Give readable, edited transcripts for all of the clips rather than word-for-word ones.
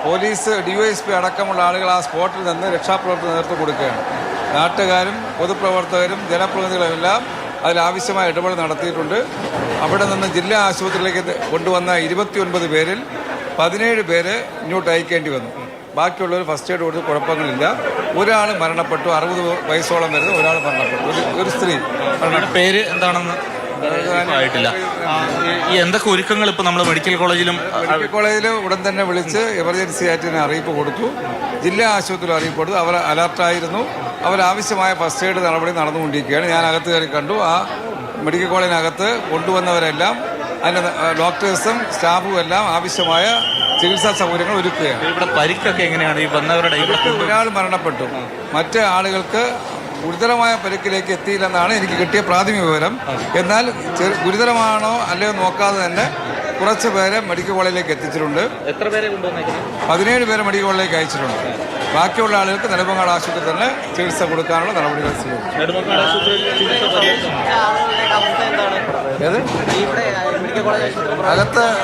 Police DYSP അടക്കമുള്ള ആളുകൾ ആ സ്പോട്ടിൽ നിന്ന് രക്ഷാപ്രവർത്തനം നേതൃത്വം കൊടുക്കുകയാണ്. നാട്ടുകാരും പൊതുപ്രവർത്തകരും ജനപ്രതിനിധികളും എല്ലാം അതിലാവശ്യമായ ഇടപെടൽ നടത്തിയിട്ടുണ്ട്. അവിടെ നിന്ന് ജില്ലാ ആശുപത്രിയിലേക്ക് കൊണ്ടുവന്ന 29 പേരിൽ 17 പേര് ഇങ്ങോട്ട് അയക്കേണ്ടി വന്നു. ബാക്കിയുള്ളവർ ഫസ്റ്റ് എയ്ഡ് കൊടുത്ത് കുഴപ്പങ്ങളില്ല. ഒരാൾ മരണപ്പെട്ടു, 60 വയസ്സോളം വരുന്ന ഒരാൾ മരണപ്പെട്ടു, ഒരു സ്ത്രീ. പേര് എന്താണെന്ന് ആയിട്ടില്ല. ഈ എന്തൊക്കെ ഒരുക്കങ്ങൾ ഇപ്പോൾ നമ്മൾ മെഡിക്കൽ കോളേജിൽ ഉടൻ തന്നെ വിളിച്ച് എമർജൻസി ആയിട്ട് അറിയിപ്പ് കൊടുത്തു. ജില്ലാ ആശുപത്രിയിൽ അറിയിപ്പ് കൊടുത്തു. അവർ അലർട്ടായിരുന്നു. അവരാവശ്യമായ ഫസ്റ്റ് എയ്ഡ് നടപടി നടന്നുകൊണ്ടിരിക്കുകയാണ്. ഞാൻ അകത്ത് കയറി കണ്ടു. ആ മെഡിക്കൽ കോളേജിനകത്ത് കൊണ്ടുവന്നവരെല്ലാം അതിൻ്റെ ഡോക്ടേഴ്സും സ്റ്റാഫും എല്ലാം ആവശ്യമായ ചികിത്സാ സൗകര്യങ്ങൾ ഒരുക്കുകയാണ്. ഇവിടെ പരിക്കൊക്കെ എങ്ങനെയാണ് ഈ വന്നവരുടെ? ഒരാൾ മരണപ്പെട്ടു, മറ്റ് ആളുകൾക്ക് ഗുരുതരമായ പരിക്കിലേക്ക് എത്തിയില്ലെന്നാണ് എനിക്ക് കിട്ടിയ പ്രാഥമിക വിവരം. എന്നാൽ ഗുരുതരമാണോ അല്ലയോ നോക്കാതെ തന്നെ കുറച്ച് പേരെ മെഡിക്കൽ കോളേജിലേക്ക് എത്തിച്ചിട്ടുണ്ട്. എത്ര പേരെ കൊണ്ടുവന്നേക്കുന്നത്? 17 പേരെ മെഡിക്കൽ കോളേജിലേക്ക് അയച്ചിട്ടുണ്ട്. ബാക്കിയുള്ള ആളുകൾക്ക് നെടുമങ്ങാട് ആശുപത്രിയിൽ തന്നെ ചികിത്സ കൊടുക്കാനുള്ള നടപടികൾ സ്വീകരിക്കും.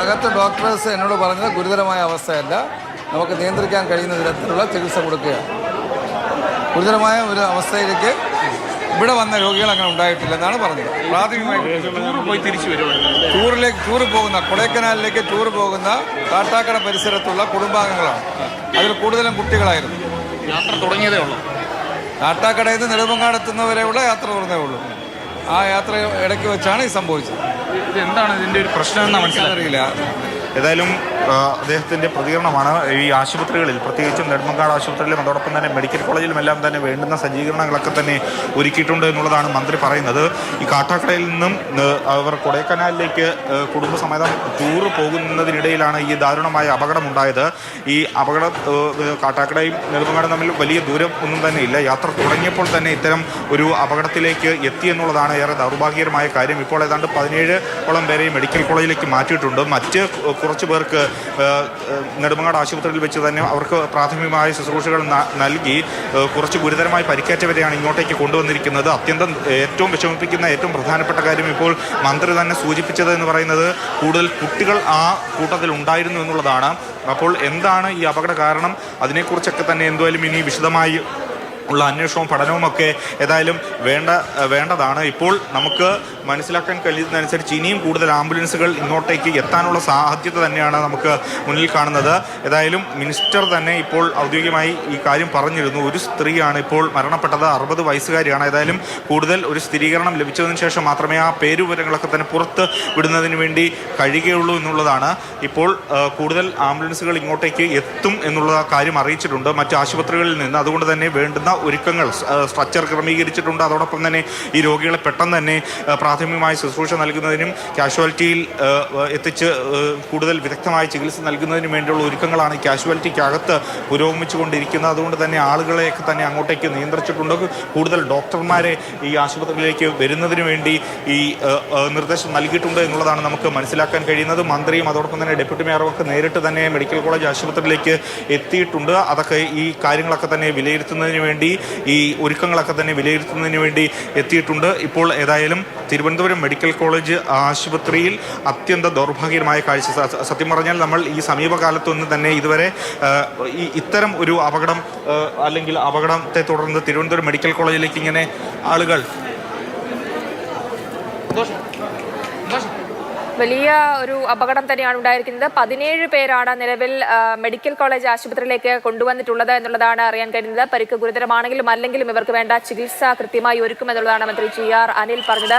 അകത്ത് ഡോക്ടേഴ്സ് എന്നോട് പറഞ്ഞത് ഗുരുതരമായ അവസ്ഥയല്ല, നമുക്ക് നിയന്ത്രിക്കാൻ കഴിയുന്ന തരത്തിലുള്ള ചികിത്സ കൊടുക്കുകയാണ്. ഗുരുതരമായ ഒരു അവസ്ഥയിലേക്ക് ഇവിടെ വന്ന രോഗികൾ അങ്ങനെ ഉണ്ടായിട്ടില്ലെന്നാണ് പറഞ്ഞത്. പ്രാഥമികമായി ടൂർ പോകുന്ന കൊടൈക്കനാലിലേക്ക് ടൂർ പോകുന്ന കാട്ടാക്കട പരിസരത്തുള്ള കുടുംബാംഗങ്ങളാണ്. അതിൽ കൂടുതലും കുട്ടികളായിരുന്നു. യാത്ര തുടങ്ങിയതേ ഉള്ളൂ. കാട്ടാക്കടയിൽ നിന്ന് നെടുമങ്ങാട് എത്തുന്നവരെയുള്ള യാത്ര തുറന്നേ ഉള്ളൂ. ആ യാത്ര ഇടയ്ക്ക് വെച്ചാണ് ഈ സംഭവിച്ചത്. ഇതെന്താണ് ഇതിൻ്റെ ഒരു പ്രശ്നം എന്ന് മനസ്സിലാറിയില്ല. ഏതായാലും അദ്ദേഹത്തിൻ്റെ പ്രതികരണമാണ്. ഈ ആശുപത്രികളിൽ, പ്രത്യേകിച്ചും നെടുമങ്ങാട് ആശുപത്രിയിലും അതോടൊപ്പം തന്നെ മെഡിക്കൽ കോളേജിലും എല്ലാം തന്നെ വേണ്ടുന്ന സജ്ജീകരണങ്ങളൊക്കെ തന്നെ ഒരുക്കിയിട്ടുണ്ട് എന്നുള്ളതാണ് മന്ത്രി പറയുന്നത്. ഈ കാട്ടാക്കടയിൽ നിന്നും അവർ കൊടൈക്കനാലിലേക്ക് കുടുംബസമേതം ടൂർ പോകുന്നതിനിടയിലാണ് ഈ ദാരുണമായ അപകടമുണ്ടായത്. ഈ അപകടം കാട്ടാക്കടയും നെടുമങ്ങാടും തമ്മിൽ വലിയ ദൂരം ഒന്നും തന്നെ ഇല്ല. യാത്ര തുടങ്ങിയപ്പോൾ തന്നെ ഇത്തരം ഒരു അപകടത്തിലേക്ക് എത്തിയെന്നുള്ളതാണ് ഏറെ ദൗർഭാഗ്യകരമായ കാര്യം. ഇപ്പോൾ ഏതാണ്ട് 17ഓളം പേരെ മെഡിക്കൽ കോളേജിലേക്ക് മാറ്റിയിട്ടുണ്ട്. മറ്റ് കുറച്ച് പേർക്ക് നെടുമങ്ങാട് ആശുപത്രിയിൽ വെച്ച് തന്നെ അവർക്ക് പ്രാഥമികമായ ശുശ്രൂഷകൾ നൽകി കുറച്ച് ഗുരുതരമായി പരിക്കേറ്റവരെയാണ് ഇങ്ങോട്ടേക്ക് കൊണ്ടുവന്നിരിക്കുന്നത്. ഏറ്റവും വിഷമിപ്പിക്കുന്ന ഏറ്റവും പ്രധാനപ്പെട്ട കാര്യം ഇപ്പോൾ മന്ത്രി തന്നെ സൂചിപ്പിച്ചത് എന്ന് പറയുന്നത് കൂടുതൽ കുട്ടികൾ ആ കൂട്ടത്തിൽ ഉണ്ടായിരുന്നു എന്നുള്ളതാണ്. അപ്പോൾ എന്താണ് ഈ അപകട കാരണം, അതിനെക്കുറിച്ചൊക്കെ തന്നെ എന്തായാലും ഇനി വിശദമായി ഉള്ള അന്വേഷണവും പഠനവുമൊക്കെ ഏതായാലും വേണ്ടതാണ്. ഇപ്പോൾ നമുക്ക് മനസ്സിലാക്കാൻ കഴിയുന്നതനുസരിച്ച് ഇനിയും കൂടുതൽ ആംബുലൻസുകൾ ഇങ്ങോട്ടേക്ക് എത്താനുള്ള സാധ്യത തന്നെയാണ് നമുക്ക് മുന്നിൽ കാണുന്നത്. ഏതായാലും മിനിസ്റ്റർ തന്നെ ഇപ്പോൾ ഔദ്യോഗികമായി ഈ കാര്യം പറഞ്ഞിരുന്നു. ഒരു സ്ത്രീയാണ് ഇപ്പോൾ മരണപ്പെട്ടത്, 60 വയസ്സുകാരിയാണ്. ഏതായാലും കൂടുതൽ ഒരു സ്ഥിരീകരണം ലഭിച്ചതിന് ശേഷം മാത്രമേ ആ പേരുവിവരങ്ങളൊക്കെ തന്നെ പുറത്ത് വിടുന്നതിന് വേണ്ടി കഴിയുകയുള്ളൂ എന്നുള്ളതാണ്. ഇപ്പോൾ കൂടുതൽ ആംബുലൻസുകൾ ഇങ്ങോട്ടേക്ക് എത്തും എന്നുള്ള കാര്യം അറിയിച്ചിട്ടുണ്ട് മറ്റ് ആശുപത്രികളിൽ നിന്ന്. അതുകൊണ്ട് തന്നെ വേണ്ടുന്ന ഒരുക്കങ്ങൾ സ്ട്രക്ചർ ക്രമീകരിച്ചിട്ടുണ്ട്. അതോടൊപ്പം തന്നെ ഈ രോഗികളെ പെട്ടെന്ന് തന്നെ പ്രാഥമികമായ ശുശ്രൂഷ നൽകുന്നതിനും കാഷ്വാലിറ്റിയിൽ എത്തിച്ച് കൂടുതൽ വിദഗ്ധമായ ചികിത്സ നൽകുന്നതിനും വേണ്ടിയുള്ള ഒരുക്കങ്ങളാണ് കാഷ്വാലിറ്റിക്കകത്ത് പുരോഗമിച്ചുകൊണ്ടിരിക്കുന്നത്. അതുകൊണ്ട് തന്നെ ആളുകളെയൊക്കെ തന്നെ അങ്ങോട്ടേക്ക് നിയന്ത്രിച്ചിട്ടുണ്ട്. കൂടുതൽ ഡോക്ടർമാരെ ഈ ആശുപത്രിയിലേക്ക് വരുന്നതിന് വേണ്ടി ഈ നിർദ്ദേശം നൽകിയിട്ടുണ്ട് എന്നുള്ളതാണ് നമുക്ക് മനസ്സിലാക്കാൻ കഴിയുന്നത്. മന്ത്രിയും അതോടൊപ്പം തന്നെ ഡെപ്യൂട്ടി മേയറും ഒക്കെ നേരിട്ട് തന്നെ മെഡിക്കൽ കോളേജ് ആശുപത്രിയിലേക്ക് എത്തിയിട്ടുണ്ട്. അതൊക്കെ ഈ കാര്യങ്ങളൊക്കെ തന്നെ വിലയിരുത്തുന്നതിന് വേണ്ടി, ഈ ഒരുക്കങ്ങളൊക്കെ തന്നെ വിലയിരുത്തുന്നതിന് വേണ്ടി എത്തിയിട്ടുണ്ട്. ഇപ്പോൾ ഏതായാലും തിരുവനന്തപുരം മെഡിക്കൽ കോളേജ് ആശുപത്രിയിൽ അത്യന്തം ദൗർഭാഗ്യകരമായ കാഴ്ച. സത്യം പറഞ്ഞാൽ നമ്മൾ ഈ സമീപകാലത്തൊന്നും തന്നെ ഇതുവരെ ഇത്തരം ഒരു അപകടം അല്ലെങ്കിൽ അപകടത്തെ തുടർന്ന് തിരുവനന്തപുരം മെഡിക്കൽ കോളേജിലേക്ക് ഇങ്ങനെ ആളുകൾ വലിയ ഒരു അപകടം തന്നെയാണ് ഉണ്ടായിരിക്കുന്നത്. 17 പേരാണ് നിലവിൽ മെഡിക്കൽ കോളേജ് ആശുപത്രിയിലേക്ക് കൊണ്ടുവന്നിട്ടുള്ളത് എന്നുള്ളതാണ് അറിയാൻ കഴിയുന്നത്. പരിക്ക് ഗുരുതരമാണെങ്കിലും അല്ലെങ്കിലും ഇവർക്ക് വേണ്ട ചികിത്സ കൃത്യമായി ഒരുക്കുമെന്നുള്ളതാണ് മന്ത്രി GR അനിൽ പറഞ്ഞത്.